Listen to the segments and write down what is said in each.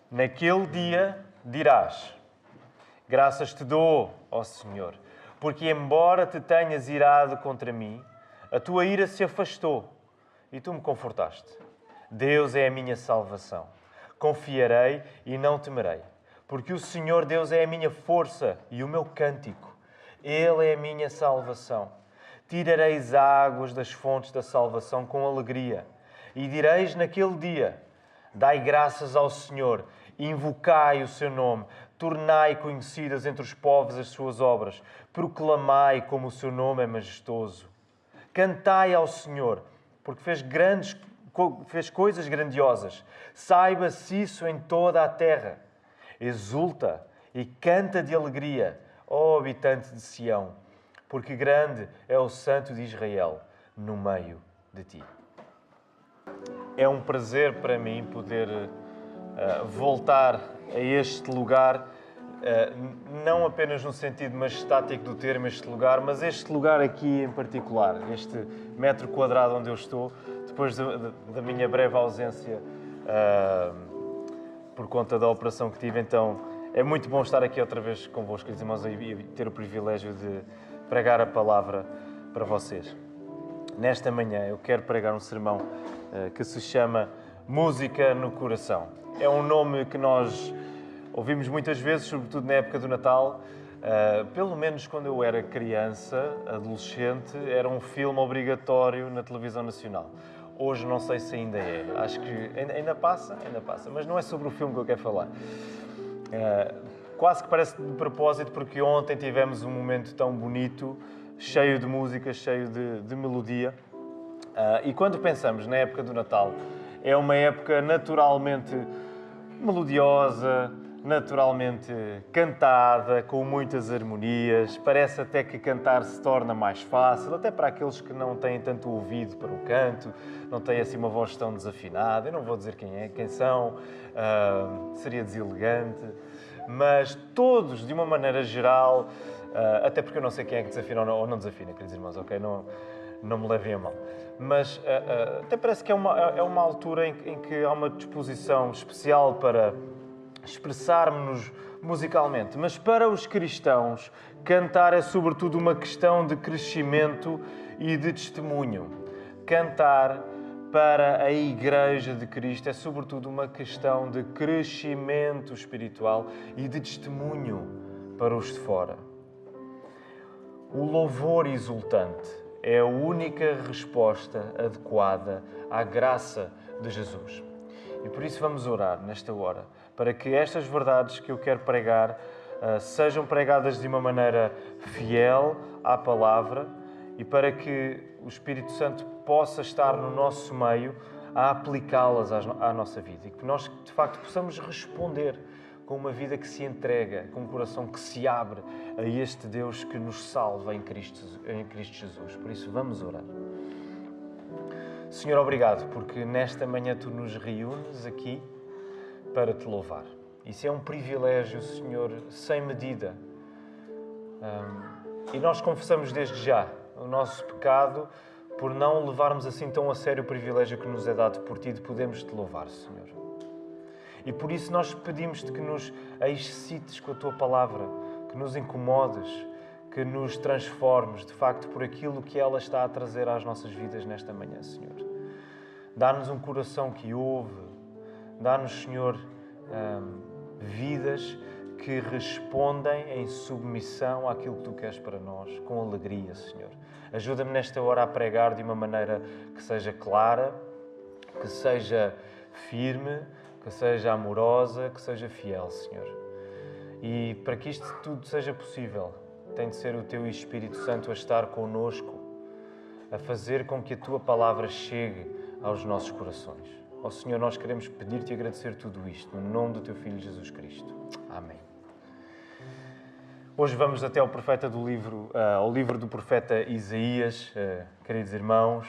Naquele dia dirás: graças te dou, ó Senhor, porque embora te tenhas irado contra mim, a tua ira se afastou e tu me confortaste. Deus é a minha salvação. Confiarei e não temerei, porque o Senhor Deus é a minha força e o meu cântico. Ele é a minha salvação. Tirareis águas das fontes da salvação com alegria. E direis naquele dia: dai graças ao Senhor, invocai o seu nome, tornai conhecidas entre os povos as suas obras, proclamai como o seu nome é majestoso. Cantai ao Senhor, porque fez coisas grandiosas. Saiba-se isso em toda a terra. Exulta e canta de alegria, ó habitante de Sião, porque grande é o Santo de Israel no meio de ti. É um prazer para mim poder voltar a este lugar, não apenas no sentido majestático do termo este lugar, mas este lugar aqui em particular, este metro quadrado onde eu estou, depois da minha breve ausência por conta da operação que tive. Então é muito bom estar aqui outra vez convosco, queridos irmãos, e ter o privilégio de pregar a palavra para vocês. Nesta manhã eu quero pregar um sermão que se chama Música no Coração. É um nome que nós ouvimos muitas vezes, sobretudo na época do Natal. Pelo menos quando eu era criança, adolescente, era um filme obrigatório na televisão nacional. Hoje não sei se ainda é. Acho que ainda passa, mas não é sobre o filme que eu quero falar. Quase que parece de propósito, porque ontem tivemos um momento tão bonito, cheio de música, cheio de melodia. E quando pensamos na época do Natal, é uma época naturalmente melodiosa, naturalmente cantada, com muitas harmonias. Parece até que cantar se torna mais fácil, até para aqueles que não têm tanto ouvido para o canto, não têm assim uma voz tão desafinada. Eu não vou dizer quem são, seria deselegante, mas todos, de uma maneira geral, até porque eu não sei quem é que desafina ou não desafina, queridos irmãos, ok? Não me levem a mal. Mas até parece que é uma altura em que há uma disposição especial para expressarmos-nos musicalmente. Mas para os cristãos, cantar é sobretudo uma questão de crescimento e de testemunho. Cantar para a Igreja de Cristo é sobretudo uma questão de crescimento espiritual e de testemunho para os de fora. O louvor exultante é a única resposta adequada à graça de Jesus. E por isso vamos orar nesta hora, para que estas verdades que eu quero pregar sejam pregadas de uma maneira fiel à palavra e para que o Espírito Santo possa estar no nosso meio a aplicá-las à nossa vida e que nós, de facto, possamos responder com uma vida que se entrega, com um coração que se abre a este Deus que nos salva em Cristo Jesus. Por isso, vamos orar. Senhor, obrigado, porque nesta manhã Tu nos reúnes aqui para Te louvar. Isso é um privilégio, Senhor, sem medida. E nós confessamos desde já o nosso pecado por não levarmos assim tão a sério o privilégio que nos é dado por Ti de podermos Te louvar, Senhor. E por isso nós pedimos-Te que nos excites com a Tua palavra, que nos incomodes, que nos transformes, de facto, por aquilo que ela está a trazer às nossas vidas nesta manhã, Senhor. Dá-nos um coração que ouve, dá-nos, Senhor, vidas que respondem em submissão àquilo que Tu queres para nós, com alegria, Senhor. Ajuda-me nesta hora a pregar de uma maneira que seja clara, que seja firme, que seja amorosa, que seja fiel, Senhor. E para que isto tudo seja possível, tem de ser o Teu Espírito Santo a estar connosco, a fazer com que a Tua palavra chegue aos nossos corações. Ó Senhor, nós queremos pedir-Te e agradecer tudo isto, no nome do Teu Filho Jesus Cristo. Amém. Hoje vamos até ao ao livro do profeta Isaías, queridos irmãos.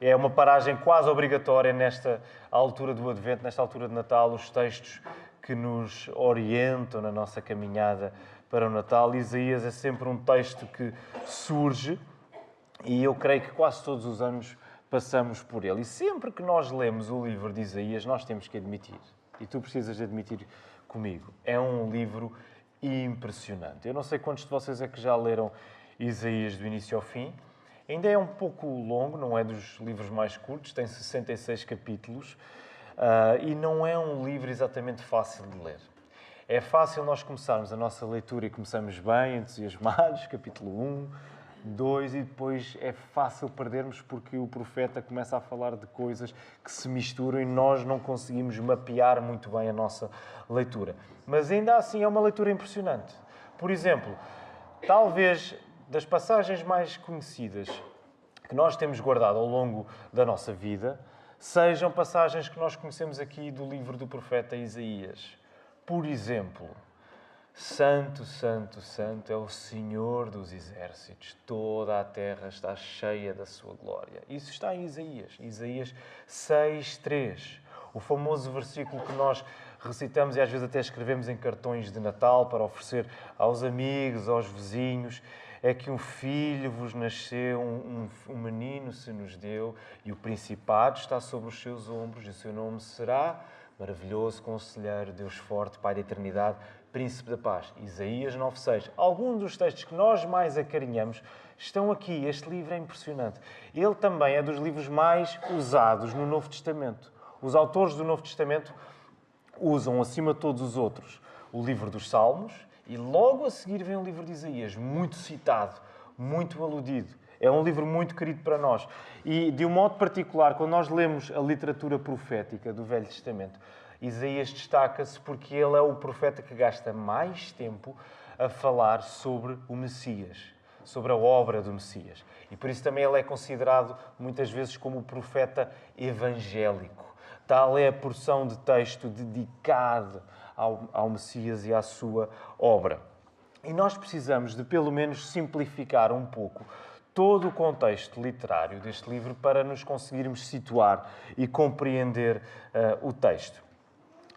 É uma paragem quase obrigatória nesta altura do Advento, nesta altura de Natal, os textos que nos orientam na nossa caminhada para o Natal. Isaías é sempre um texto que surge e eu creio que quase todos os anos passamos por ele. E sempre que nós lemos o livro de Isaías, nós temos que admitir, e tu precisas de admitir comigo, é um livro impressionante. Eu não sei quantos de vocês é que já leram Isaías do início ao fim. Ainda é um pouco longo, não é dos livros mais curtos, tem 66 capítulos e não é um livro exatamente fácil de ler. É fácil nós começarmos a nossa leitura e começamos bem, entusiasmados, capítulo 1, 2, e depois é fácil perdermos porque o profeta começa a falar de coisas que se misturam e nós não conseguimos mapear muito bem a nossa leitura. Mas ainda assim é uma leitura impressionante. Por exemplo, talvez das passagens mais conhecidas que nós temos guardado ao longo da nossa vida sejam passagens que nós conhecemos aqui do livro do profeta Isaías. Por exemplo, Santo, Santo, Santo é o Senhor dos exércitos. Toda a terra está cheia da sua glória. Isso está em Isaías. Isaías 6:3. O famoso versículo que nós recitamos e às vezes até escrevemos em cartões de Natal para oferecer aos amigos, aos vizinhos. É que um filho vos nasceu, um menino se nos deu, e o principado está sobre os seus ombros, e o seu nome será Maravilhoso Conselheiro, Deus Forte, Pai da Eternidade, Príncipe da Paz. Isaías 9:6. Alguns dos textos que nós mais acarinhamos estão aqui. Este livro é impressionante. Ele também é dos livros mais usados no Novo Testamento. Os autores do Novo Testamento usam, acima de todos os outros, o livro dos Salmos e logo a seguir vem o livro de Isaías, muito citado, muito aludido. É um livro muito querido para nós. E, de um modo particular, quando nós lemos a literatura profética do Velho Testamento, Isaías destaca-se porque ele é o profeta que gasta mais tempo a falar sobre o Messias, sobre a obra do Messias. E por isso também ele é considerado muitas vezes como o profeta evangélico. Tal é a porção de texto dedicada ao Messias e à sua obra. E nós precisamos de, pelo menos, simplificar um pouco todo o contexto literário deste livro para nos conseguirmos situar e compreender o texto.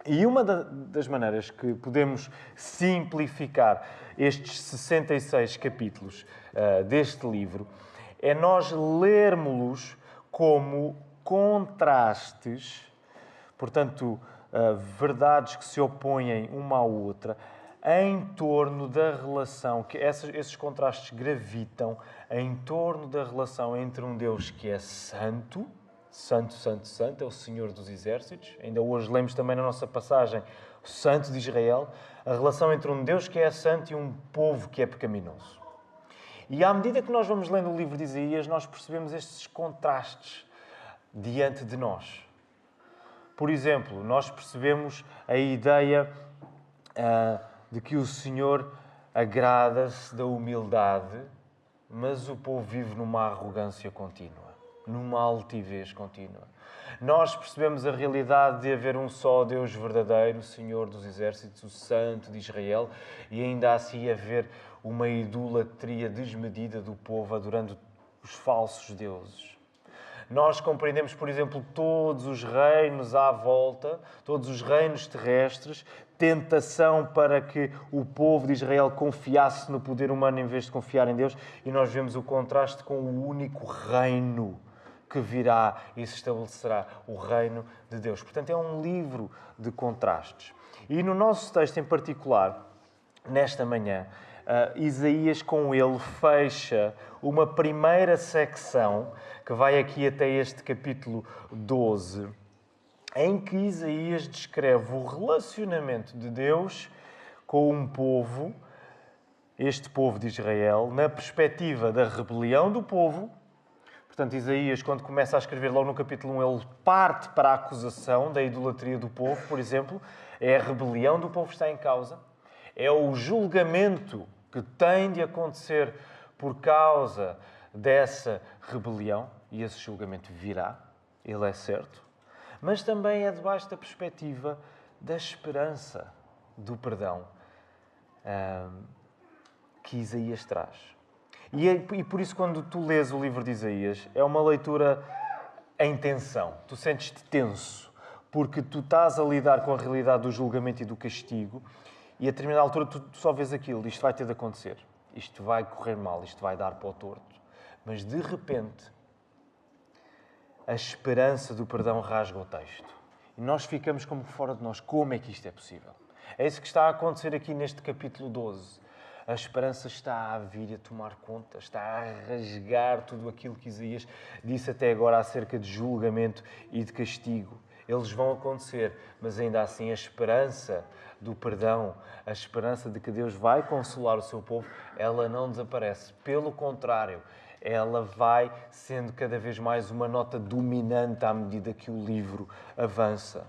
E uma das maneiras que podemos simplificar estes 66 capítulos deste livro é nós lermos-los como contrastes, portanto, verdades que se opõem uma à outra, em torno da relação, que esses contrastes gravitam em torno da relação entre um Deus que é santo, Santo, Santo, Santo, é o Senhor dos exércitos. Ainda hoje lemos também na nossa passagem o Santo de Israel, a relação entre um Deus que é santo e um povo que é pecaminoso. E à medida que nós vamos lendo o livro de Isaías, nós percebemos estes contrastes diante de nós. Por exemplo, nós percebemos a ideia de que o Senhor agrada-se da humildade, mas o povo vive numa arrogância contínua, numa altivez contínua. Nós percebemos a realidade de haver um só Deus verdadeiro, o Senhor dos exércitos, o Santo de Israel, e ainda assim haver uma idolatria desmedida do povo adorando os falsos deuses. Nós compreendemos, por exemplo, todos os reinos à volta, todos os reinos terrestres, tentação para que o povo de Israel confiasse no poder humano em vez de confiar em Deus, e nós vemos o contraste com o único reino que virá e se estabelecerá, o reino de Deus. Portanto, é um livro de contrastes. E no nosso texto em particular, nesta manhã, Isaías com ele fecha uma primeira secção que vai aqui até este capítulo 12, em que Isaías descreve o relacionamento de Deus com um povo, este povo de Israel, na perspectiva da rebelião do povo. Portanto, Isaías, quando começa a escrever logo no capítulo 1, ele parte para a acusação da idolatria do povo, por exemplo. É a rebelião do povo que está em causa. É o julgamento que tem de acontecer por causa dessa rebelião. E esse julgamento virá, ele é certo. Mas também é debaixo da perspectiva da esperança, do perdão que Isaías traz. E por isso, quando tu lês o livro de Isaías, é uma leitura em tensão. Tu sentes-te tenso, porque tu estás a lidar com a realidade do julgamento e do castigo, e a determinada altura tu só vês aquilo. Isto vai ter de acontecer. Isto vai correr mal, isto vai dar para o torto. Mas, de repente, a esperança do perdão rasga o texto. E nós ficamos como fora de nós. Como é que isto é possível? É isso que está a acontecer aqui neste capítulo 12. A esperança está a vir a tomar conta, está a rasgar tudo aquilo que Isaías disse até agora acerca de julgamento e de castigo. Eles vão acontecer, mas ainda assim a esperança do perdão, a esperança de que Deus vai consolar o seu povo, ela não desaparece. Pelo contrário, ela vai sendo cada vez mais uma nota dominante à medida que o livro avança.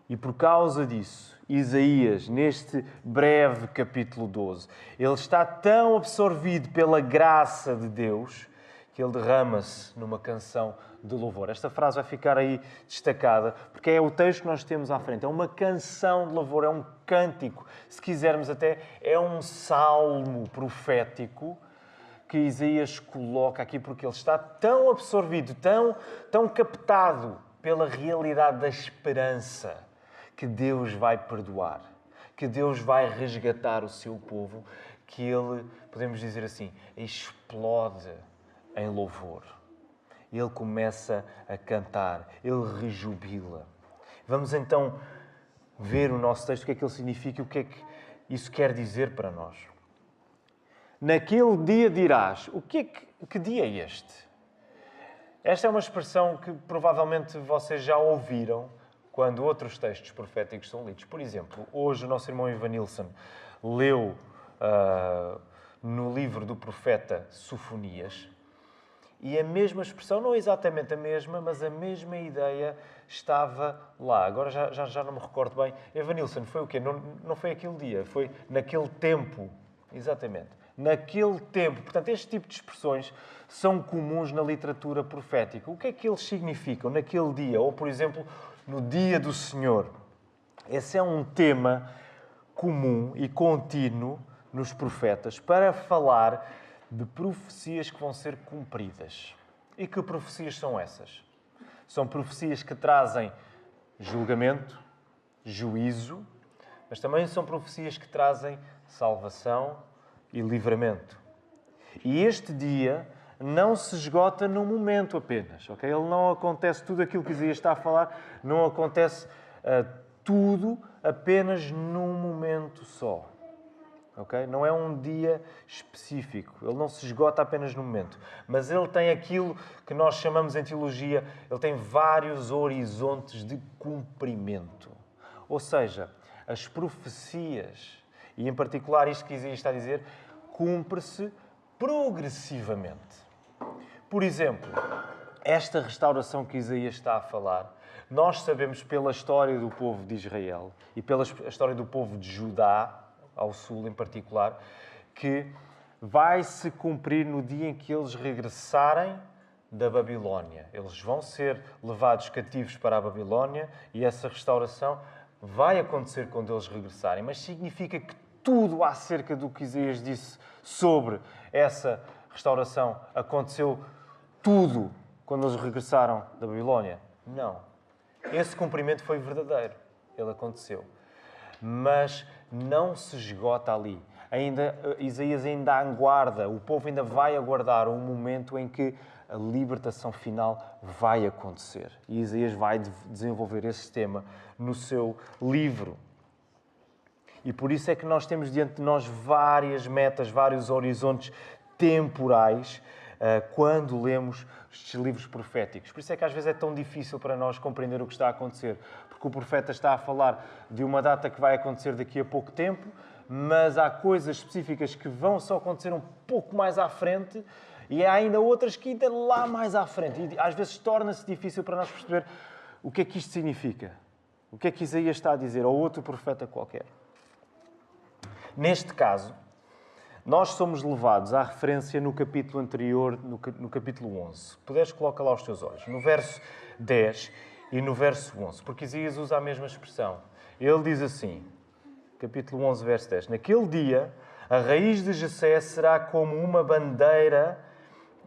E por causa disso, Isaías, neste breve capítulo 12, ele está tão absorvido pela graça de Deus que ele derrama-se numa canção de louvor. Esta frase vai ficar aí destacada, porque é o texto que nós temos à frente. É uma canção de louvor, é um cântico. Se quisermos até, é um salmo profético que Isaías coloca aqui, porque ele está tão absorvido, tão captado pela realidade da esperança, que Deus vai perdoar, que Deus vai resgatar o seu povo, que ele, podemos dizer assim, explode em louvor. Ele começa a cantar, ele rejubila. Vamos então ver o nosso texto, o que é que ele significa e o que é que isso quer dizer para nós. Naquele dia dirás, que dia é este? Esta é uma expressão que provavelmente vocês já ouviram quando outros textos proféticos são lidos. Por exemplo, hoje o nosso irmão Ivanilson leu no livro do profeta Sofonias, e a mesma expressão, não exatamente a mesma, mas a mesma ideia estava lá. Agora já não me recordo bem. Evanilson, foi o quê? Não foi aquele dia, foi naquele tempo. Exatamente. Naquele tempo. Portanto, este tipo de expressões são comuns na literatura profética. O que é que eles significam naquele dia? Ou, por exemplo, no dia do Senhor. Esse é um tema comum e contínuo nos profetas para falar de profecias que vão ser cumpridas. E que profecias são essas? São profecias que trazem julgamento, juízo, mas também são profecias que trazem salvação e livramento. E este dia não se esgota num momento apenas, ok? Ele não acontece tudo aquilo que Isaías está a falar, não acontece tudo apenas num momento só. Okay? Não é um dia específico, ele não se esgota apenas no momento, mas ele tem aquilo que nós chamamos em teologia, ele tem vários horizontes de cumprimento. Ou seja, as profecias, e em particular isto que Isaías está a dizer, cumpre-se progressivamente. Por exemplo, esta restauração que Isaías está a falar, nós sabemos pela história do povo de Israel e pela história do povo de Judá, ao sul em particular, que vai se cumprir no dia em que eles regressarem da Babilónia. Eles vão ser levados cativos para a Babilónia e essa restauração vai acontecer quando eles regressarem. Mas significa que tudo acerca do que Isaías disse sobre essa restauração aconteceu tudo quando eles regressaram da Babilónia? Não. Esse cumprimento foi verdadeiro. Ele aconteceu. Mas não se esgota ali. Isaías ainda aguarda, o povo ainda vai aguardar um momento em que a libertação final vai acontecer. E Isaías vai desenvolver esse tema no seu livro. E por isso é que nós temos diante de nós várias metas, vários horizontes temporais quando lemos estes livros proféticos. Por isso é que às vezes é tão difícil para nós compreender o que está a acontecer. Porque o profeta está a falar de uma data que vai acontecer daqui a pouco tempo, mas há coisas específicas que vão só acontecer um pouco mais à frente e há ainda outras que ainda lá mais à frente. E às vezes torna-se difícil para nós perceber o que é que isto significa. O que é que Isaías está a dizer, ou outro profeta qualquer. Neste caso, nós somos levados à referência no capítulo anterior, no capítulo 11. Puderes, coloca lá os teus olhos. No verso 10 e no verso 11, porque Isaías usa a mesma expressão. Ele diz assim, capítulo 11, verso 10. Naquele dia, a raiz de Jessé será como uma bandeira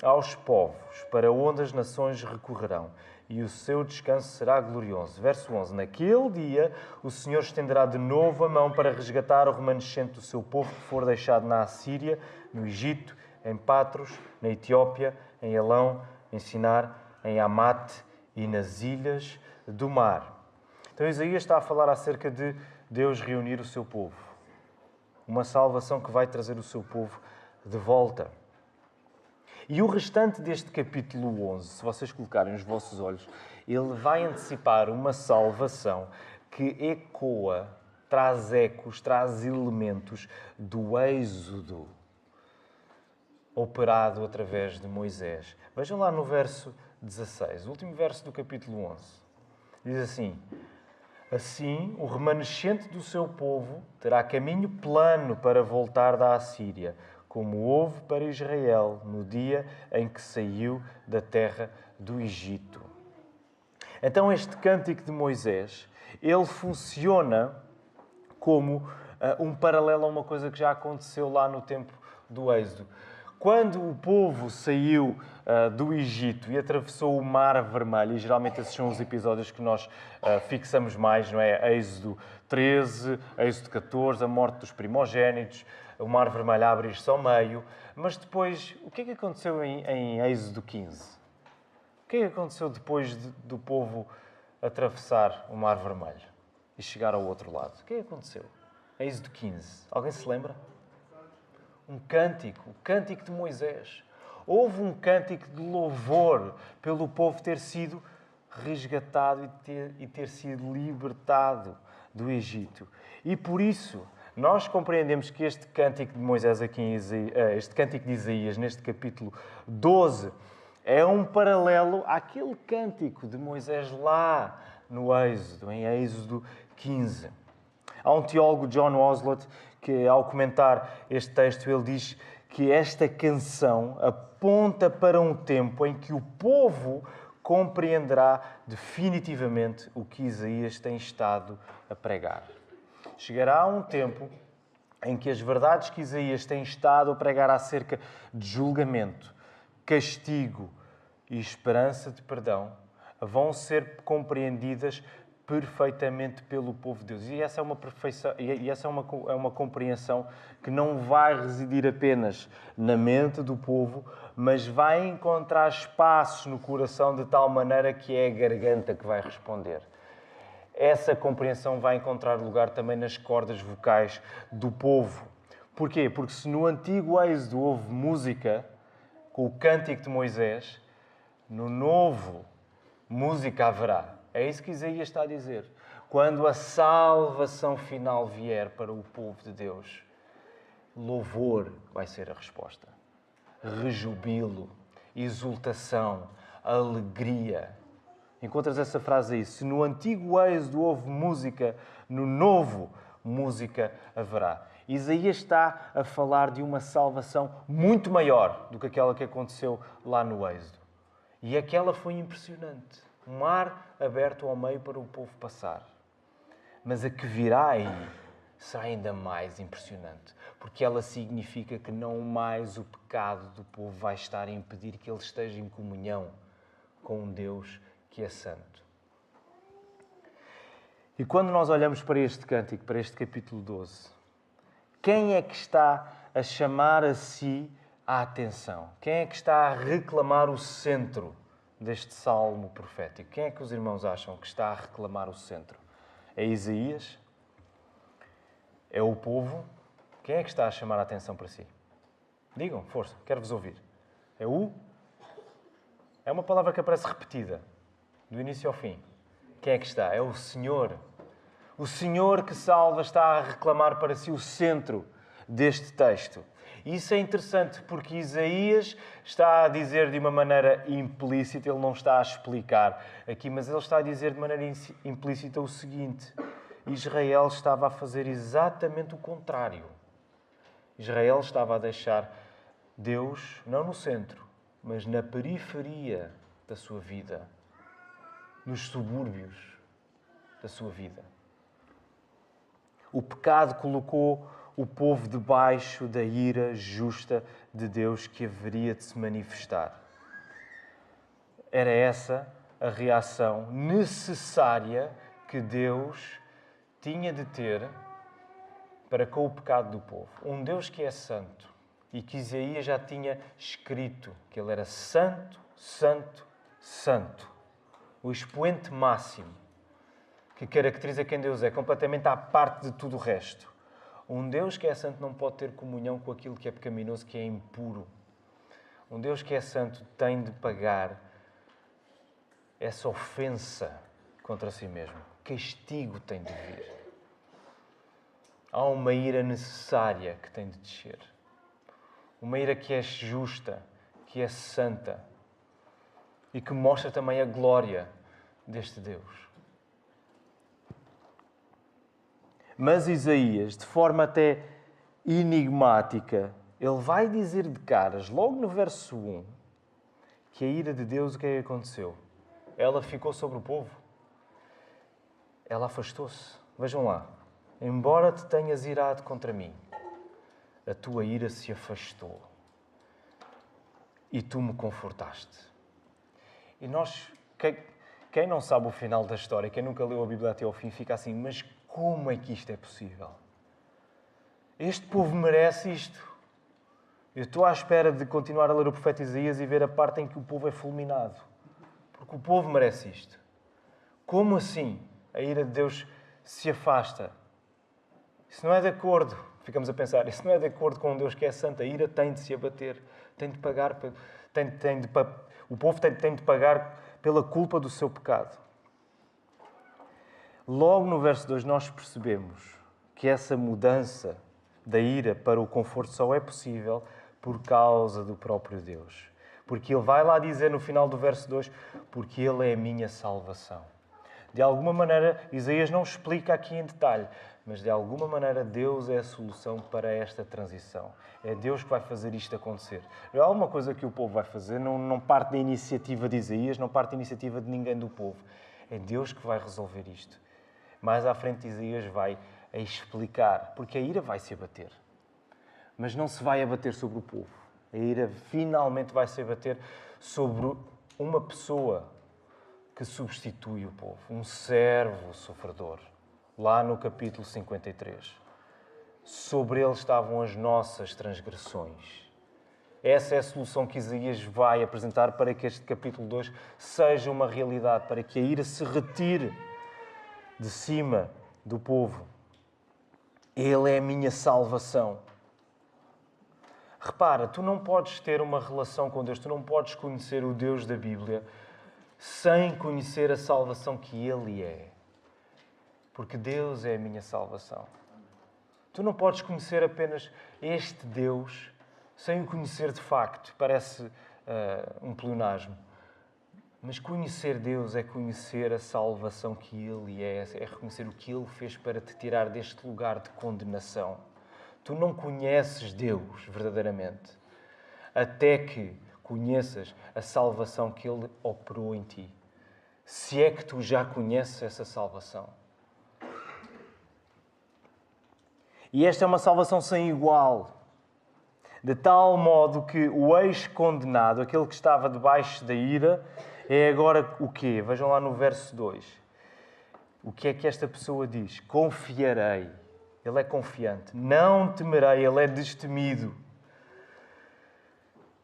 aos povos, para onde as nações recorrerão, e o seu descanso será glorioso. Verso 11. Naquele dia, o Senhor estenderá de novo a mão para resgatar o remanescente do seu povo que for deixado na Assíria, no Egito, em Patros, na Etiópia, em Elão, em Sinar, em Amate e nas ilhas do mar. Então Isaías está a falar acerca de Deus reunir o seu povo. Uma salvação que vai trazer o seu povo de volta. E o restante deste capítulo 11, se vocês colocarem os vossos olhos, ele vai antecipar uma salvação que ecoa, traz ecos, traz elementos do êxodo operado através de Moisés. Vejam lá no verso 16, o último verso do capítulo 11. Diz assim: assim, o remanescente do seu povo terá caminho plano para voltar da Assíria, como houve para Israel no dia em que saiu da terra do Egito. Então este cântico de Moisés, ele funciona como um paralelo a uma coisa que já aconteceu lá no tempo do Êxodo. Quando o povo saiu do Egito e atravessou o Mar Vermelho, e geralmente esses são os episódios que nós fixamos mais, não é? Êxodo 13, Êxodo 14, a morte dos primogénitos, o Mar Vermelho a abrir-se ao meio. Mas depois, o que é que aconteceu em Êxodo 15? O que é que aconteceu depois do povo atravessar o Mar Vermelho e chegar ao outro lado? O que é que aconteceu? Êxodo 15. Alguém se lembra? Um cântico, o cântico de Moisés. Houve um cântico de louvor pelo povo ter sido resgatado e ter sido libertado do Egito. E por isso, nós compreendemos que este cântico de Moisés aqui em Isaías, este cântico de Isaías, neste capítulo 12, é um paralelo àquele cântico de Moisés lá no Êxodo, em Êxodo 15. Há um teólogo, John Oslett, que ao comentar este texto, ele diz que esta canção aponta para um tempo em que o povo compreenderá definitivamente o que Isaías tem estado a pregar. Chegará um tempo em que as verdades que Isaías tem estado a pregar acerca de julgamento, castigo e esperança de perdão vão ser compreendidas perfeitamente pelo povo de Deus. E essa é uma perfeição, e essa é uma compreensão que não vai residir apenas na mente do povo, mas vai encontrar espaço no coração de tal maneira que é a garganta que vai responder. Essa compreensão vai encontrar lugar também nas cordas vocais do povo. Porquê? Porque se no antigo Êxodo houve música, com o cântico de Moisés, no novo, música haverá. É isso que Isaías está a dizer. Quando a salvação final vier para o povo de Deus, louvor vai ser a resposta. Rejubilo, exultação, alegria. Encontras essa frase aí. Se no antigo Êxodo houve música, no novo, música haverá. Isaías está a falar de uma salvação muito maior do que aquela que aconteceu lá no Êxodo. E aquela foi impressionante. Um mar aberto ao meio para o povo passar. Mas a que virá aí será ainda mais impressionante, porque ela significa que não mais o pecado do povo vai estar a impedir que ele esteja em comunhão com um Deus que é santo. E quando nós olhamos para este cântico, para este capítulo 12, quem é que está a chamar a si a atenção? Quem é que está a reclamar o centro deste salmo profético? Quem é que os irmãos acham que está a reclamar o centro? É Isaías? É o povo? Quem é que está a chamar a atenção para si? Digam, força, quero-vos ouvir. É uma palavra que aparece repetida, do início ao fim. Quem é que está? É o Senhor. O Senhor que salva está a reclamar para si o centro deste texto. E isso é interessante porque Isaías está a dizer de uma maneira implícita, ele não está a explicar aqui, mas ele está a dizer de maneira implícita o seguinte: Israel estava a fazer exatamente o contrário. Israel estava a deixar Deus não no centro, mas na periferia da sua vida, nos subúrbios da sua vida. O pecado colocou o povo debaixo da ira justa de Deus que haveria de se manifestar. Era essa a reação necessária que Deus tinha de ter para com o pecado do povo. Um Deus que é santo e que Isaías já tinha escrito que ele era santo, santo, santo. o expoente máximo que caracteriza quem Deus é, completamente à parte de tudo o resto. Um Deus que é santo não pode ter comunhão com aquilo que é pecaminoso, que é impuro. Um Deus que é santo tem de pagar essa ofensa contra si mesmo. Castigo tem de vir. Há uma ira necessária que tem de descer. Uma ira que é justa, que é santa e que mostra também a glória deste Deus. Mas Isaías, de forma até enigmática, ele vai dizer de caras, logo no verso 1, que a ira de Deus, o que é que aconteceu? Ela ficou sobre o povo. Ela afastou-se. Vejam lá. Embora te tenhas irado contra mim, a tua ira se afastou. E tu me confortaste. E nós, quem não sabe o final da história, quem nunca leu a Bíblia até ao fim, fica assim, mas como é que isto é possível? Este povo merece isto. Eu estou à espera de continuar a ler o profeta Isaías e ver a parte em que o povo é fulminado. Porque o povo merece isto. Como assim a ira de Deus se afasta? Isso não é de acordo, ficamos a pensar, isso não é de acordo com um Deus que é santo. A ira tem de se abater, tem de pagar, o povo tem de pagar pela culpa do seu pecado. Logo no verso 2 nós percebemos que essa mudança da ira para o conforto só é possível por causa do próprio Deus. Porque ele vai lá dizer no final do verso 2, porque ele é a minha salvação. De alguma maneira, Isaías não explica aqui em detalhe, mas de alguma maneira Deus é a solução para esta transição. É Deus que vai fazer isto acontecer. Não é alguma coisa que o povo vai fazer, não parte da iniciativa de Isaías, não parte da iniciativa de ninguém do povo. É Deus que vai resolver isto. Mais à frente Isaías vai a explicar, porque a ira vai se abater. Mas não se vai abater sobre o povo. A ira finalmente vai se abater sobre uma pessoa que substitui o povo, um servo sofredor. Lá no capítulo 53. Sobre ele estavam as nossas transgressões. Essa é a solução que Isaías vai apresentar para que este capítulo 2 seja uma realidade, para que a ira se retire de cima do povo. Ele é a minha salvação. Repara, tu não podes ter uma relação com Deus, tu não podes conhecer o Deus da Bíblia sem conhecer a salvação que Ele é. Porque Deus é a minha salvação. Tu não podes conhecer apenas este Deus sem o conhecer de facto. Parece um pleonasmo. Mas conhecer Deus é conhecer a salvação que Ele é reconhecer o que Ele fez para te tirar deste lugar de condenação. Tu não conheces Deus verdadeiramente até que conheças a salvação que Ele operou em ti. Se é que tu já conheces essa salvação. E esta é uma salvação sem igual. De tal modo que o ex-condenado, aquele que estava debaixo da ira, é agora o quê? Vejam lá no verso 2. O que é que esta pessoa diz? Confiarei. Ele é confiante. Não temerei. Ele é destemido.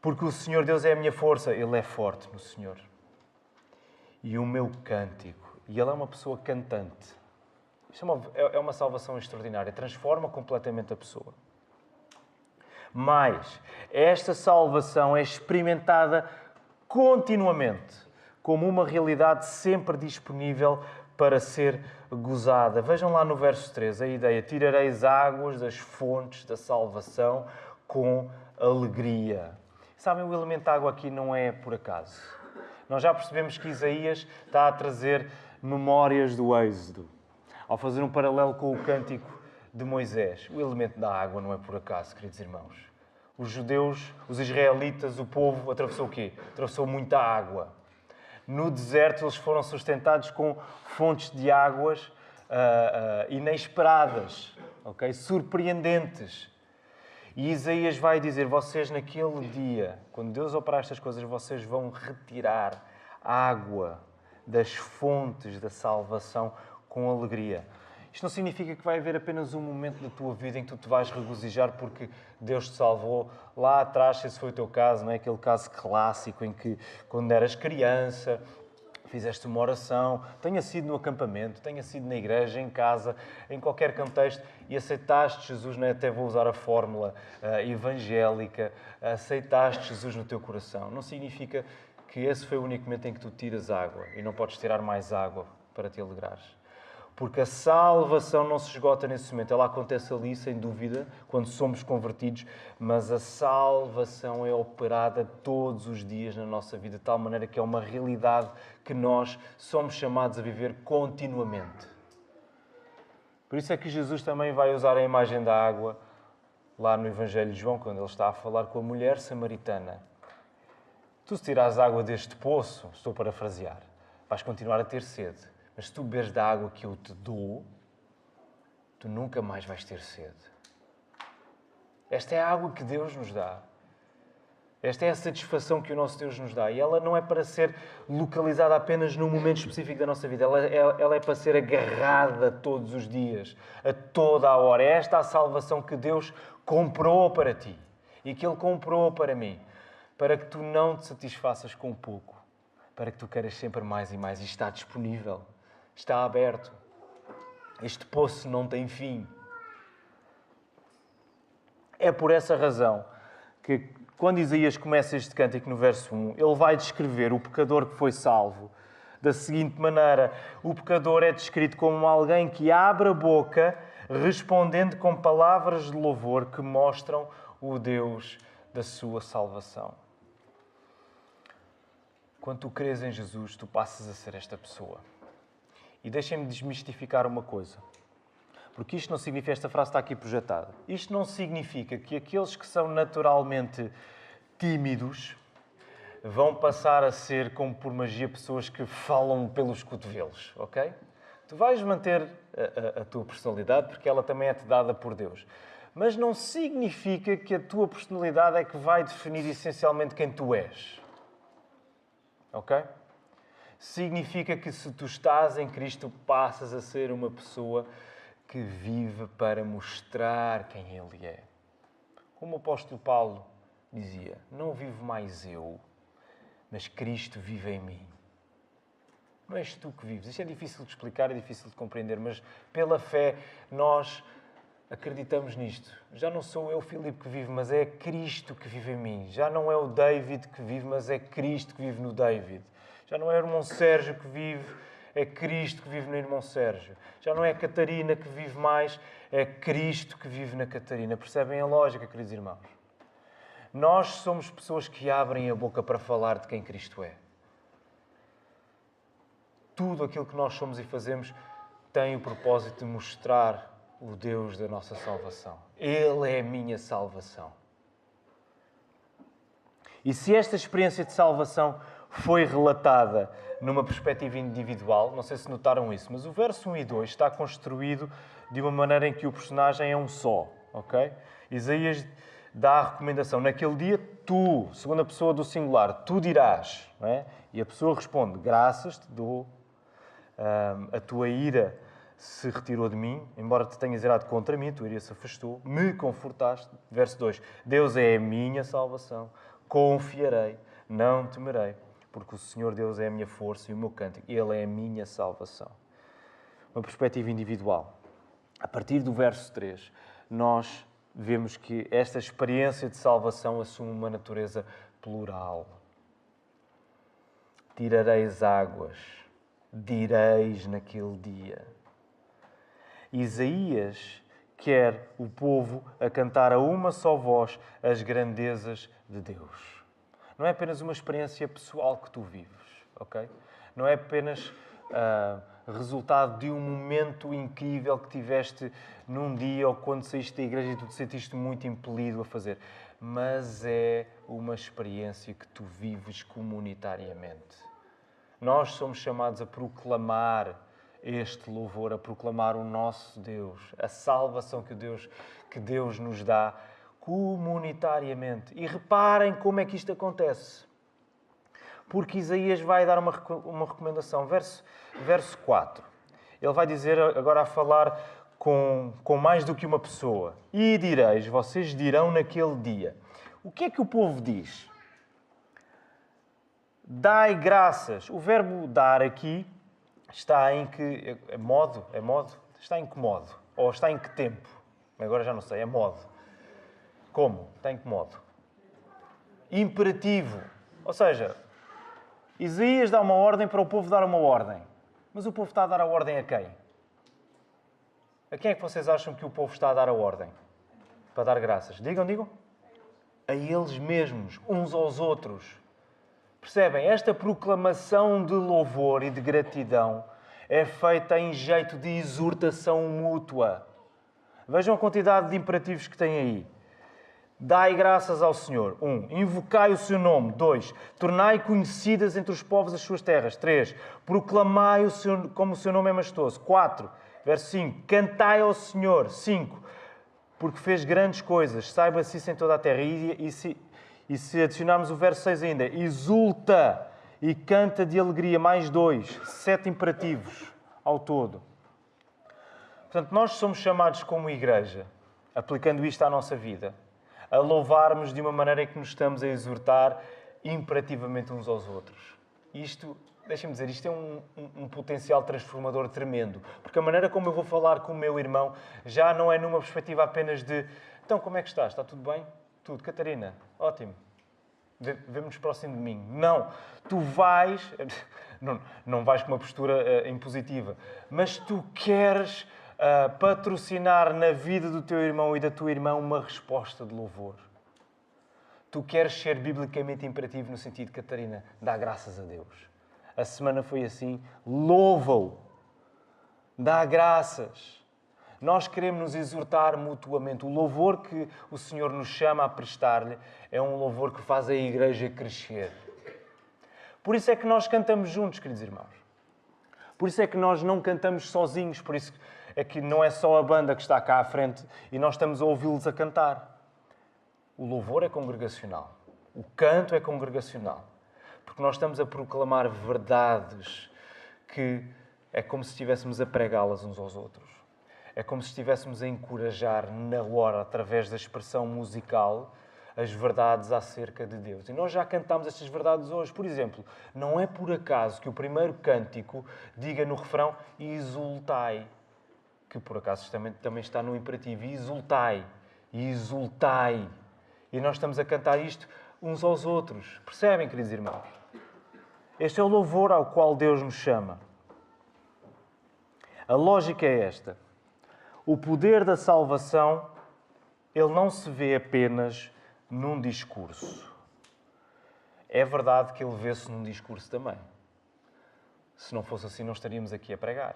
Porque o Senhor Deus é a minha força. Ele é forte no Senhor. E o meu cântico. E ele é uma pessoa cantante. Isto é uma salvação extraordinária. Transforma completamente a pessoa. Mas esta salvação é experimentada continuamente, como uma realidade sempre disponível para ser gozada. Vejam lá no verso 3 a ideia. Tirareis águas das fontes da salvação com alegria. Sabem, o elemento água aqui não é por acaso. Nós já percebemos que Isaías está a trazer memórias do Êxodo. Ao fazer um paralelo com o cântico de Moisés. O elemento da água não é por acaso, queridos irmãos. Os judeus, os israelitas, o povo atravessou o quê? Atravessou muita água. No deserto eles foram sustentados com fontes de águas inesperadas, okay? Surpreendentes. E Isaías vai dizer, vocês naquele dia, quando Deus operar estas coisas, vocês vão retirar água das fontes da salvação com alegria. Isto não significa que vai haver apenas um momento da tua vida em que tu te vais regozijar porque Deus te salvou lá atrás, se esse foi o teu caso, não é? Aquele caso clássico em que, quando eras criança, fizeste uma oração, tenha sido no acampamento, tenha sido na igreja, em casa, em qualquer contexto, e aceitaste Jesus, não é? Até vou usar a fórmula evangélica, aceitaste Jesus no teu coração. Não significa que esse foi o único momento em que tu tiras água e não podes tirar mais água para te alegrares. Porque a salvação não se esgota nesse momento. Ela acontece ali, sem dúvida, quando somos convertidos, mas a salvação é operada todos os dias na nossa vida, de tal maneira que é uma realidade que nós somos chamados a viver continuamente. Por isso é que Jesus também vai usar a imagem da água lá no Evangelho de João, quando ele está a falar com a mulher samaritana. Tu, se tirares água deste poço, estou a parafrasear, vais continuar a ter sede. Mas se tu beberes da água que eu te dou, tu nunca mais vais ter sede. Esta é a água que Deus nos dá. Esta é a satisfação que o nosso Deus nos dá. E ela não é para ser localizada apenas num momento específico da nossa vida. Ela é para ser agarrada todos os dias, a toda a hora. É esta a salvação que Deus comprou para ti e que Ele comprou para mim, para que tu não te satisfaças com pouco, para que tu queiras sempre mais e mais. E está disponível. Está aberto. Este poço não tem fim. É por essa razão que, quando Isaías começa este cântico no verso 1, ele vai descrever o pecador que foi salvo da seguinte maneira. O pecador é descrito como alguém que abre a boca, respondendo com palavras de louvor que mostram o Deus da sua salvação. Quando tu crês em Jesus, tu passas a ser esta pessoa. E deixem-me desmistificar uma coisa. Porque isto não significa, esta frase está aqui projetada, isto não significa que aqueles que são naturalmente tímidos vão passar a ser, como por magia, pessoas que falam pelos cotovelos, ok? Tu vais manter a tua personalidade porque ela também é-te dada por Deus. Mas não significa que a tua personalidade é que vai definir essencialmente quem tu és. Ok? Significa que se tu estás em Cristo, passas a ser uma pessoa que vive para mostrar quem Ele é. Como o apóstolo Paulo dizia, não vivo mais eu, mas Cristo vive em mim. Não és tu que vives. Isto é difícil de explicar, é difícil de compreender, mas pela fé nós acreditamos nisto. Já não sou eu, Filipe, que vive, mas é Cristo que vive em mim. Já não é o David que vive, mas é Cristo que vive no David. Já não é o irmão Sérgio que vive, é Cristo que vive no irmão Sérgio. Já não é a Catarina que vive mais, é Cristo que vive na Catarina. Percebem a lógica, queridos irmãos? Nós somos pessoas que abrem a boca para falar de quem Cristo é. Tudo aquilo que nós somos e fazemos tem o propósito de mostrar o Deus da nossa salvação. Ele é a minha salvação. E se esta experiência de salvação foi relatada numa perspectiva individual, não sei se notaram isso, mas o verso 1 e 2 está construído de uma maneira em que o personagem é um só, ok? Isaías dá a recomendação, naquele dia tu, segunda pessoa do singular, tu dirás, não é? E a pessoa responde, graças te dou, a tua ira se retirou de mim, embora te tenhas irado contra mim, a tua ira se afastou, me confortaste. Verso 2, Deus é a minha salvação, confiarei, não temerei, porque o Senhor Deus é a minha força e o meu cântico, Ele é a minha salvação. Uma perspectiva individual. A partir do verso 3, nós vemos que esta experiência de salvação assume uma natureza plural. Tirareis águas, direis naquele dia. Isaías quer o povo a cantar a uma só voz as grandezas de Deus. Não é apenas uma experiência pessoal que tu vives, ok? Não é apenas resultado de um momento incrível que tiveste num dia ou quando saíste da igreja e tu te sentiste muito impelido a fazer. Mas é uma experiência que tu vives comunitariamente. Nós somos chamados a proclamar este louvor, a proclamar o nosso Deus, a salvação que Deus nos dá comunitariamente. E reparem como é que isto acontece. Porque Isaías vai dar uma recomendação. Verso 4. Ele vai dizer, agora a falar com mais do que uma pessoa. E direis, vocês dirão naquele dia. O que é que o povo diz? Dai graças. O verbo dar aqui está em que... É modo? É modo? Está em que modo? Ou está em que tempo? Agora já não sei. É modo. Como? Está em que modo? Imperativo. Ou seja, Isaías dá uma ordem para o povo dar uma ordem. Mas o povo está a dar a ordem a quem? A quem é que vocês acham que o povo está a dar a ordem? Para dar graças. Digam. A eles mesmos, uns aos outros. Percebem? Esta proclamação de louvor e de gratidão é feita em jeito de exortação mútua. Vejam a quantidade de imperativos que tem aí. Dai graças ao Senhor. 1. Invocai o seu nome. 2. Tornai conhecidas entre os povos as suas terras. 3. Proclamai como o seu nome é majestoso. 4. Verso 5. Cantai ao Senhor. 5. Porque fez grandes coisas. Saiba-se isso em toda a terra. E se adicionarmos o verso 6 ainda. Exulta e canta de alegria. Mais 2. 7 imperativos ao todo. Portanto, nós somos chamados como igreja, aplicando isto à nossa vida, a louvarmos de uma maneira em que nos estamos a exortar imperativamente uns aos outros. Isto, deixem-me dizer, isto é um potencial transformador tremendo. Porque a maneira como eu vou falar com o meu irmão já não é numa perspectiva apenas de então, como é que estás? Está tudo bem? Tudo. Catarina? Ótimo. Vemo-nos próximo de mim. Não. Tu vais... Não vais com uma postura impositiva. Mas tu queres... patrocinar na vida do teu irmão e da tua irmã uma resposta de louvor. Tu queres ser biblicamente imperativo no sentido, Catarina, dá graças a Deus. A semana foi assim, louva-o. Dá graças. Nós queremos nos exortar mutuamente. O louvor que o Senhor nos chama a prestar-lhe é um louvor que faz a igreja crescer. Por isso é que nós cantamos juntos, queridos irmãos. Por isso é que nós não cantamos sozinhos, por isso é que não é só a banda que está cá à frente e nós estamos a ouvi-los a cantar. O louvor é congregacional. O canto é congregacional. Porque nós estamos a proclamar verdades que é como se estivéssemos a pregá-las uns aos outros. É como se estivéssemos a encorajar na hora, através da expressão musical, as verdades acerca de Deus. E nós já cantámos estas verdades hoje. Por exemplo, não é por acaso que o primeiro cântico diga no refrão exultai, que por acaso também está no imperativo. Exultai, exultai. E nós estamos a cantar isto uns aos outros. Percebem, queridos irmãos? Este é o louvor ao qual Deus nos chama. A lógica é esta. O poder da salvação, ele não se vê apenas num discurso. É verdade que ele vê-se num discurso também. Se não fosse assim, não estaríamos aqui a pregar.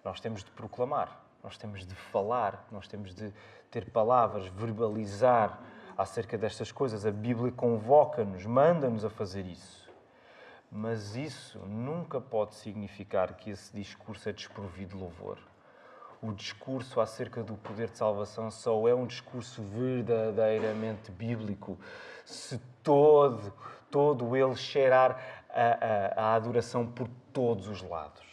Nós temos de proclamar, nós temos de falar, nós temos de ter palavras, verbalizar acerca destas coisas. A Bíblia convoca-nos, manda-nos a fazer isso. Mas isso nunca pode significar que esse discurso é desprovido de louvor. O discurso acerca do poder de salvação só é um discurso verdadeiramente bíblico se todo ele cheirar a adoração por todos os lados.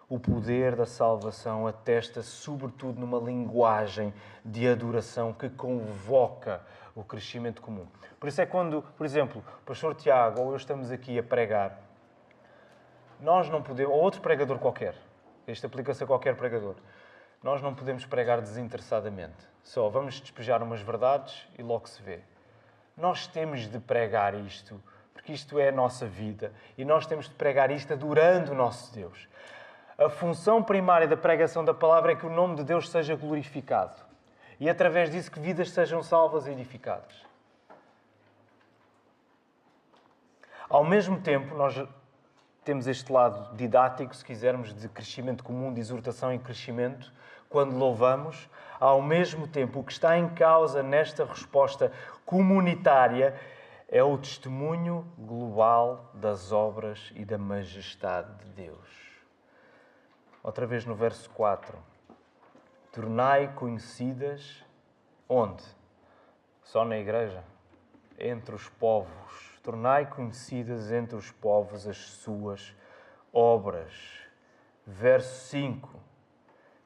O poder da salvação atesta sobretudo numa linguagem de adoração que convoca o crescimento comum. Por isso é quando, por exemplo, o pastor Tiago ou eu estamos aqui a pregar, nós não podemos, ou outro pregador qualquer, isto aplica-se a qualquer pregador, nós não podemos pregar desinteressadamente. Só vamos despejar umas verdades e logo se vê. Nós temos de pregar isto, porque isto é a nossa vida, e nós temos de pregar isto adorando o nosso Deus. A função primária da pregação da palavra é que o nome de Deus seja glorificado. E através disso que vidas sejam salvas e edificadas. Ao mesmo tempo, nós temos este lado didático, se quisermos, de crescimento comum, de exortação e crescimento, quando louvamos. Ao mesmo tempo, o que está em causa nesta resposta comunitária é o testemunho global das obras e da majestade de Deus. Outra vez no verso 4. Tornai conhecidas onde? Só na igreja? Entre os povos. Tornai conhecidas entre os povos as suas obras. Verso 5.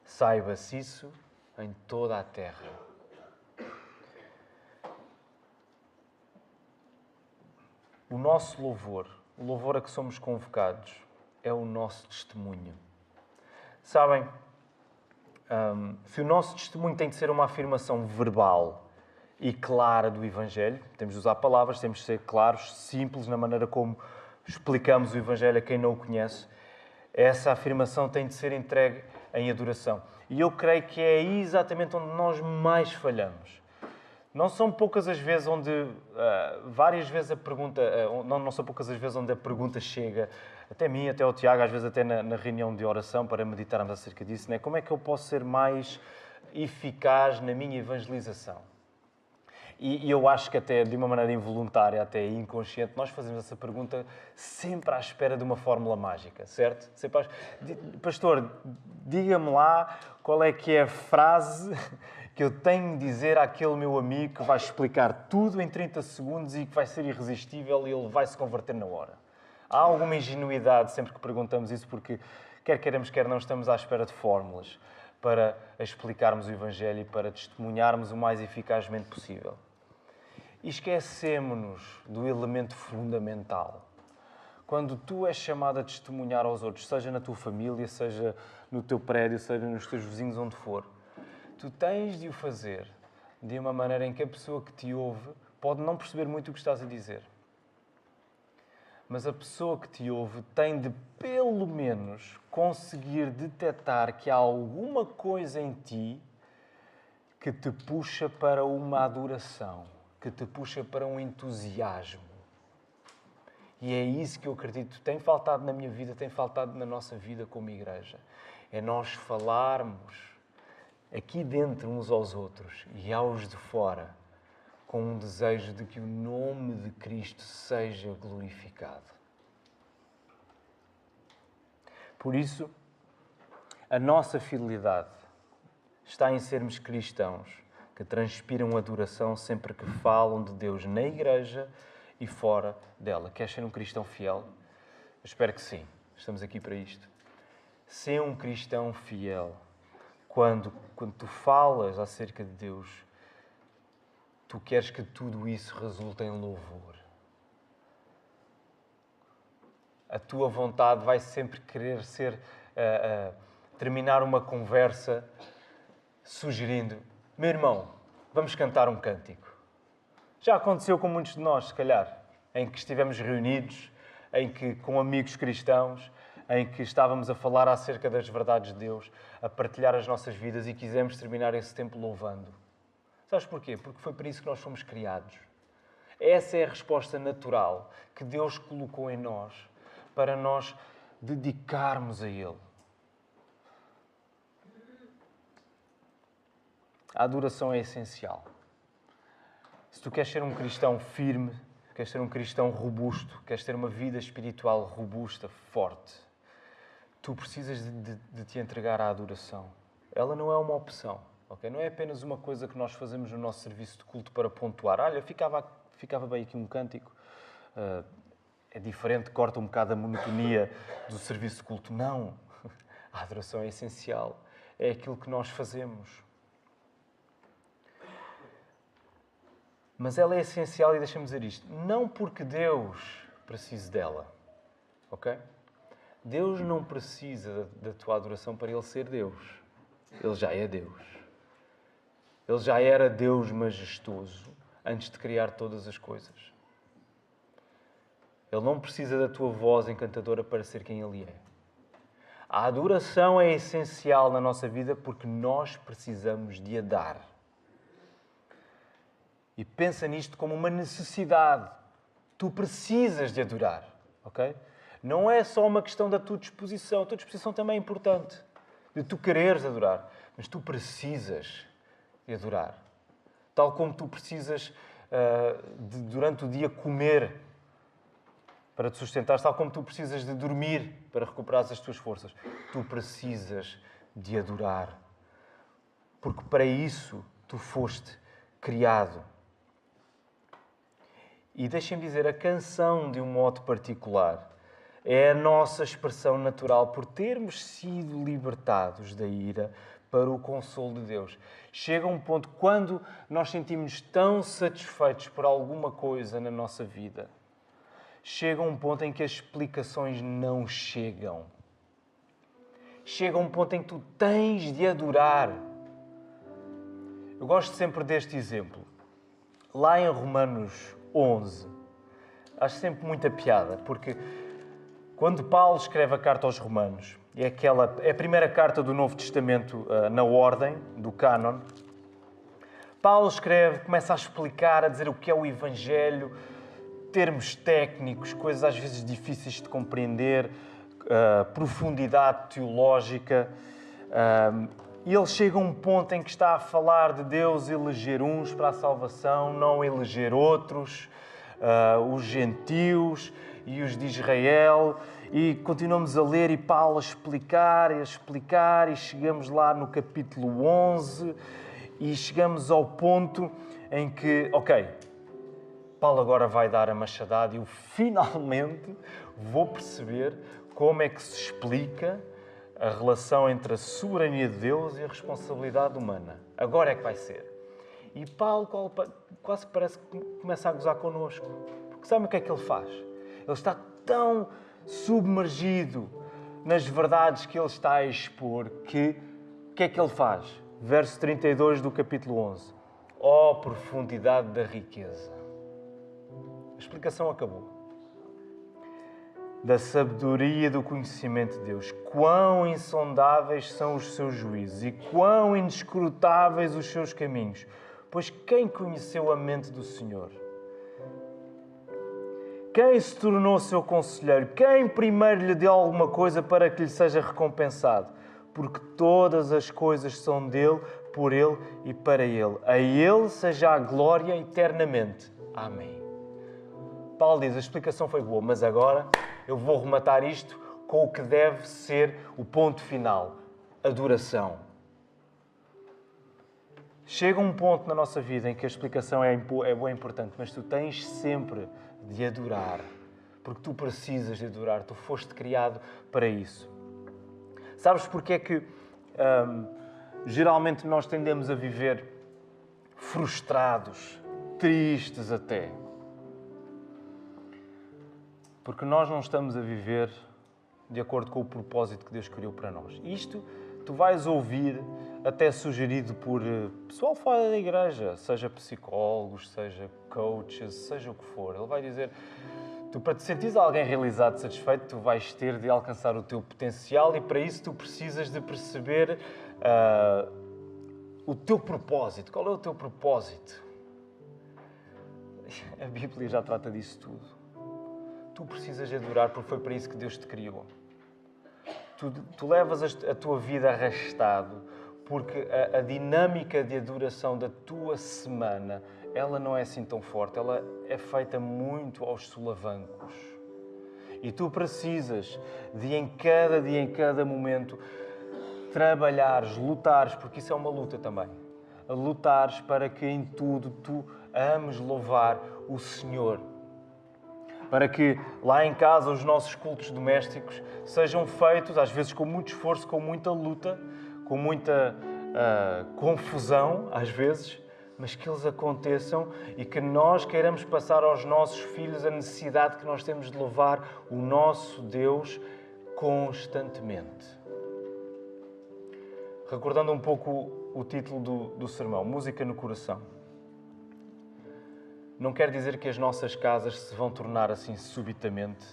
Saiba-se isso em toda a terra. o nosso louvor, o louvor a que somos convocados, é o nosso testemunho. Sabem, se o nosso testemunho tem de ser uma afirmação verbal e clara do Evangelho, temos de usar palavras, temos de ser claros, simples na maneira como explicamos o Evangelho a quem não o conhece, essa afirmação tem de ser entregue em adoração. E eu creio que é aí exatamente onde nós mais falhamos. Não são poucas as vezes onde, várias vezes a pergunta, não são poucas as vezes onde a pergunta chega, até mim, até ao Tiago, às vezes até na reunião de oração, para meditarmos acerca disso, né? Como é que eu posso ser mais eficaz na minha evangelização? E eu acho que até de uma maneira involuntária, até inconsciente, nós fazemos essa pergunta sempre à espera de uma fórmula mágica, certo? Pastor, diga-me lá qual é que é a frase que eu tenho de dizer àquele meu amigo que vai explicar tudo em 30 segundos e que vai ser irresistível e ele vai se converter na hora. Há alguma ingenuidade sempre que perguntamos isso porque, quer queiramos, quer não, estamos à espera de fórmulas para explicarmos o Evangelho e para testemunharmos o mais eficazmente possível. E esquecemos-nos do elemento fundamental. Quando tu és chamado a testemunhar aos outros, seja na tua família, seja no teu prédio, seja nos teus vizinhos, onde for, tu tens de o fazer de uma maneira em que a pessoa que te ouve pode não perceber muito o que estás a dizer. Mas a pessoa que te ouve tem de, pelo menos, conseguir detectar que há alguma coisa em ti que te puxa para uma adoração, que te puxa para um entusiasmo. E é isso que eu acredito tem faltado na minha vida, tem faltado na nossa vida como igreja. É nós falarmos aqui dentro uns aos outros e aos de fora com um desejo de que o nome de Cristo seja glorificado. Por isso, a nossa fidelidade está em sermos cristãos que transpiram adoração sempre que falam de Deus na igreja e fora dela. Queres ser um cristão fiel? Eu espero que sim. Estamos aqui para isto. Ser um cristão fiel. Quando tu falas acerca de Deus, tu queres que tudo isso resulte em louvor. A tua vontade vai sempre querer terminar uma conversa sugerindo: meu irmão, vamos cantar um cântico. Já aconteceu com muitos de nós, se calhar, em que estivemos reunidos, em que com amigos cristãos, em que estávamos a falar acerca das verdades de Deus, a partilhar as nossas vidas e quisemos terminar esse tempo louvando. Sabes porquê? Porque foi para isso que nós fomos criados. Essa é a resposta natural que Deus colocou em nós para nós dedicarmos a Ele. A adoração é essencial. Se tu queres ser um cristão firme, queres ser um cristão robusto, queres ter uma vida espiritual robusta, forte, tu precisas de te entregar à adoração. Ela não é uma opção, ok? Não é apenas uma coisa que nós fazemos no nosso serviço de culto para pontuar. Olha, ficava bem aqui um cântico. É diferente, corta um bocado a monotonia do serviço de culto. Não. A adoração é essencial. É aquilo que nós fazemos. Mas ela é essencial, e deixa-me dizer isto, não porque Deus precise dela, ok? Deus não precisa da tua adoração para Ele ser Deus. Ele já é Deus. Ele já era Deus majestoso antes de criar todas as coisas. Ele não precisa da tua voz encantadora para ser quem Ele é. A adoração é essencial na nossa vida porque nós precisamos de a dar. E pensa nisto como uma necessidade. Tu precisas de adorar, ok? Não é só uma questão da tua disposição. A tua disposição também é importante. De tu quereres adorar. Mas tu precisas de adorar. Tal como tu precisas durante o dia comer para te sustentar, tal como tu precisas de dormir para recuperares as tuas forças. Tu precisas de adorar. Porque para isso tu foste criado. E deixem-me dizer, a canção, de um modo particular, é a nossa expressão natural por termos sido libertados da ira para o consolo de Deus. Chega um ponto quando nós sentimos tão satisfeitos por alguma coisa na nossa vida chega a um ponto em que as explicações não chegam. Chega a um ponto em que tu tens de adorar. Eu gosto sempre deste exemplo. Lá em Romanos 11, acho sempre muita piada, porque quando Paulo escreve a carta aos Romanos, é a primeira carta do Novo Testamento na ordem, do cânon, Paulo escreve, começa a explicar, a dizer o que é o Evangelho, termos técnicos, coisas às vezes difíceis de compreender, profundidade teológica. E ele chega a um ponto em que está a falar de Deus eleger uns para a salvação, não eleger outros, os gentios e os de Israel. E continuamos a ler e Paulo a explicar, e chegamos lá no capítulo 11 e chegamos ao ponto em que, Paulo agora vai dar a machadada e eu finalmente vou perceber como é que se explica a relação entre a soberania de Deus e a responsabilidade humana. Agora é que vai ser. E Paulo quase parece que começa a gozar connosco. Porque sabe o que é que ele faz? Ele está tão submergido nas verdades que ele está a expor que o que é que ele faz? Verso 32 do capítulo 11. Ó profundidade da riqueza. A explicação acabou. Da sabedoria e do conhecimento de Deus. Quão insondáveis são os seus juízos e quão inescrutáveis os seus caminhos. Pois quem conheceu a mente do Senhor? Quem se tornou seu conselheiro? Quem primeiro lhe deu alguma coisa para que lhe seja recompensado? Porque todas as coisas são dele, por ele e para ele. A ele seja a glória eternamente. Amém. Paulo diz, a explicação foi boa, mas agora eu vou rematar isto com o que deve ser o ponto final. Adoração. Chega um ponto na nossa vida em que a explicação é boa e importante, mas tu tens sempre de adorar. Porque tu precisas de adorar. Tu foste criado para isso. Sabes porque é que geralmente nós tendemos a viver frustrados, tristes até? Porque nós não estamos a viver de acordo com o propósito que Deus criou para nós. Isto tu vais ouvir até sugerido por pessoal fora da igreja, seja psicólogos, seja coaches, seja o que for. Ele vai dizer, tu para te sentires alguém realizado, satisfeito, tu vais ter de alcançar o teu potencial e para isso tu precisas de perceber o teu propósito. Qual é o teu propósito? A Bíblia já trata disso tudo. Tu precisas de adorar porque foi para isso que Deus te criou. Tu levas a tua vida arrastado porque a dinâmica de adoração da tua semana, ela não é assim tão forte, ela é feita muito aos solavancos. E tu precisas de em cada dia, em cada momento, trabalhares, lutares, porque isso é uma luta também. Lutares para que em tudo tu ames louvar o Senhor. Para que lá em casa os nossos cultos domésticos sejam feitos, às vezes com muito esforço, com muita luta, com muita confusão, às vezes, mas que eles aconteçam e que nós queiramos passar aos nossos filhos a necessidade que nós temos de louvar o nosso Deus constantemente. Recordando um pouco o título do sermão, Música no Coração. Não quer dizer que as nossas casas se vão tornar assim subitamente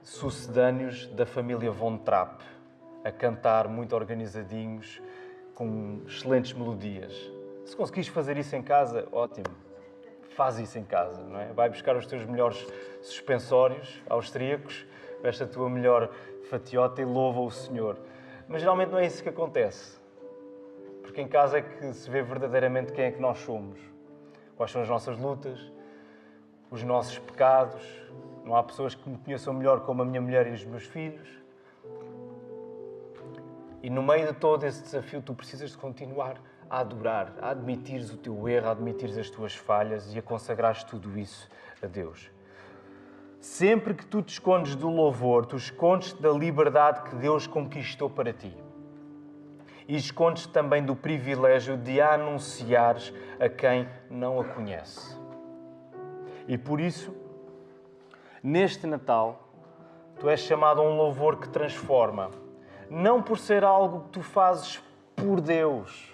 sucedâneos da família Von Trapp, a cantar muito organizadinhos, com excelentes melodias. Se conseguires fazer isso em casa, ótimo. Faz isso em casa, não é? Vai buscar os teus melhores suspensórios austríacos, veste a tua melhor fatiota e louva o Senhor. Mas geralmente não é isso que acontece. Porque em casa é que se vê verdadeiramente quem é que nós somos. Quais são as nossas lutas, os nossos pecados. Não há pessoas que me conheçam melhor como a minha mulher e os meus filhos. E no meio de todo esse desafio, tu precisas de continuar a adorar, a admitires o teu erro, a admitires as tuas falhas e a consagrares tudo isso a Deus. Sempre que tu te escondes do louvor, tu escondes-te da liberdade que Deus conquistou para ti. E escondes-te também do privilégio de a anunciares a quem não a conhece. E por isso, neste Natal, tu és chamado a um louvor que transforma. Não por ser algo que tu fazes por Deus,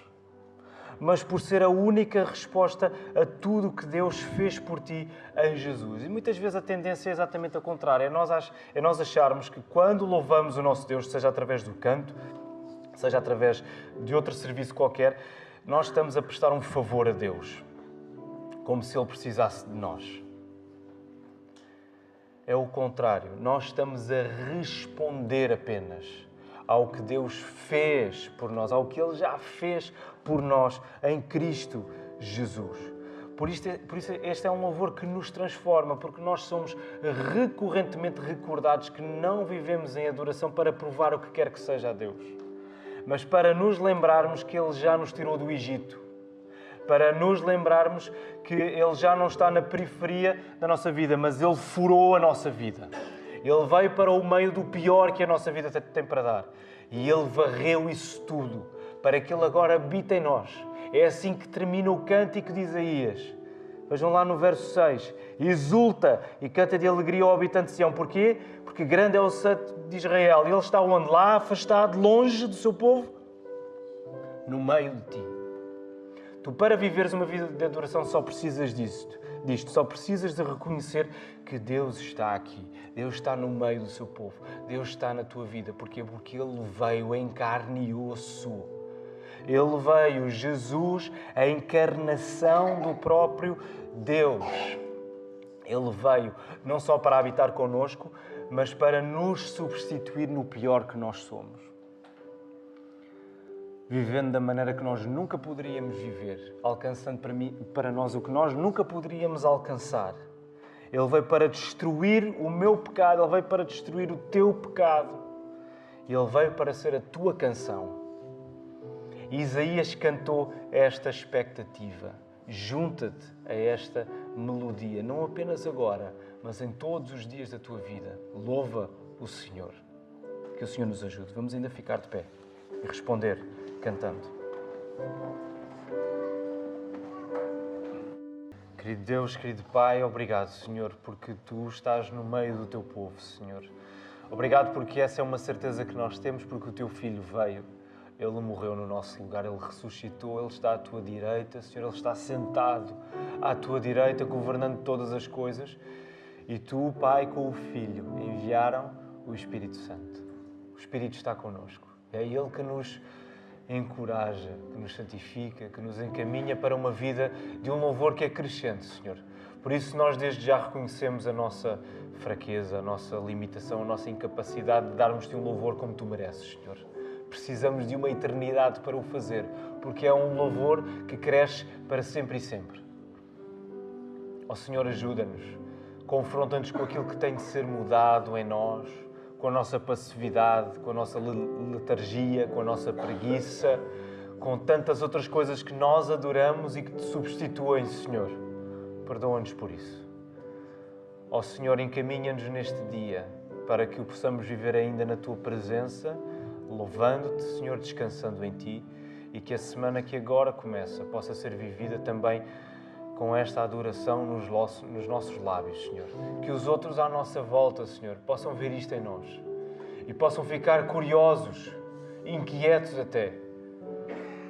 mas por ser a única resposta a tudo o que Deus fez por ti em Jesus. E muitas vezes a tendência é exatamente a contrária. É nós acharmos que quando louvamos o nosso Deus, seja através do canto, seja através de outro serviço qualquer, nós estamos a prestar um favor a Deus, como se Ele precisasse de nós. É o contrário. Nós estamos a responder apenas ao que Deus fez por nós, ao que Ele já fez por nós em Cristo Jesus. Por isso este é um louvor que nos transforma, porque nós somos recorrentemente recordados que não vivemos em adoração para provar o que quer que seja a Deus, mas para nos lembrarmos que Ele já nos tirou do Egito, para nos lembrarmos que Ele já não está na periferia da nossa vida, mas Ele furou a nossa vida. Ele veio para o meio do pior que a nossa vida tem para dar. E Ele varreu isso tudo, para que Ele agora habite em nós. É assim que termina o cântico de Isaías. Vejam lá no verso 6. Exulta e canta de alegria ao habitante de Sião. Porquê? Porque grande é o Santo de Israel. Ele está onde? Lá, afastado, longe do seu povo? No meio de ti. Tu, para viveres uma vida de adoração, só precisas disto. Só precisas de reconhecer que Deus está aqui. Deus está no meio do seu povo. Deus está na tua vida. Porquê? Porque Ele veio em carne e osso. Ele veio, Jesus, a encarnação do próprio Deus. Ele veio não só para habitar connosco, mas para nos substituir no pior que nós somos. Vivendo da maneira que nós nunca poderíamos viver, alcançando para nós o que nós nunca poderíamos alcançar. Ele veio para destruir o meu pecado, Ele veio para destruir o teu pecado. Ele veio para ser a tua canção. E Isaías cantou esta expectativa. Junta-te a esta melodia, não apenas agora, mas em todos os dias da tua vida. Louva o Senhor. Que o Senhor nos ajude. Vamos ainda ficar de pé e responder cantando. Querido Deus, querido Pai, obrigado, Senhor, porque Tu estás no meio do Teu povo, Senhor. Obrigado porque essa é uma certeza que nós temos, porque o Teu Filho veio. Ele morreu no nosso lugar, Ele ressuscitou, Ele está à Tua direita, Senhor, Ele está sentado à Tua direita, governando todas as coisas. E Tu, Pai, com o Filho, enviaram o Espírito Santo. O Espírito está connosco. É Ele que nos encoraja, que nos santifica, que nos encaminha para uma vida de um louvor que é crescente, Senhor. Por isso nós desde já reconhecemos a nossa fraqueza, a nossa limitação, a nossa incapacidade de darmos-te um louvor como Tu mereces, Senhor. Precisamos de uma eternidade para o fazer, porque é um louvor que cresce para sempre e sempre. Ó Senhor, ajuda-nos, confronta-nos com aquilo que tem de ser mudado em nós, com a nossa passividade, com a nossa letargia, com a nossa preguiça, com tantas outras coisas que nós adoramos e que Te substituem, Senhor. Perdoa-nos por isso. Ó Senhor, encaminha-nos neste dia para que o possamos viver ainda na Tua presença, louvando-Te, Senhor, descansando em Ti, e que a semana que agora começa possa ser vivida também com esta adoração nos nossos lábios, Senhor. Que os outros à nossa volta, Senhor, possam ver isto em nós e possam ficar curiosos, inquietos até,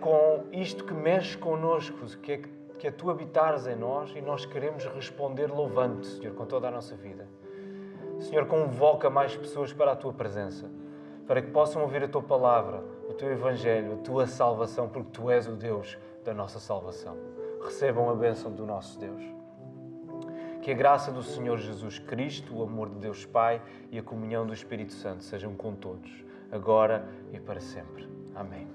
com isto que mexe connosco, que é Tu habitares em nós e nós queremos responder louvando-Te, Senhor, com toda a nossa vida. Senhor, convoca mais pessoas para a Tua presença, para que possam ouvir a Tua palavra, o Teu Evangelho, a Tua salvação, porque Tu és o Deus da nossa salvação. Recebam a bênção do nosso Deus. Que a graça do Senhor Jesus Cristo, o amor de Deus Pai e a comunhão do Espírito Santo sejam com todos, agora e para sempre. Amém.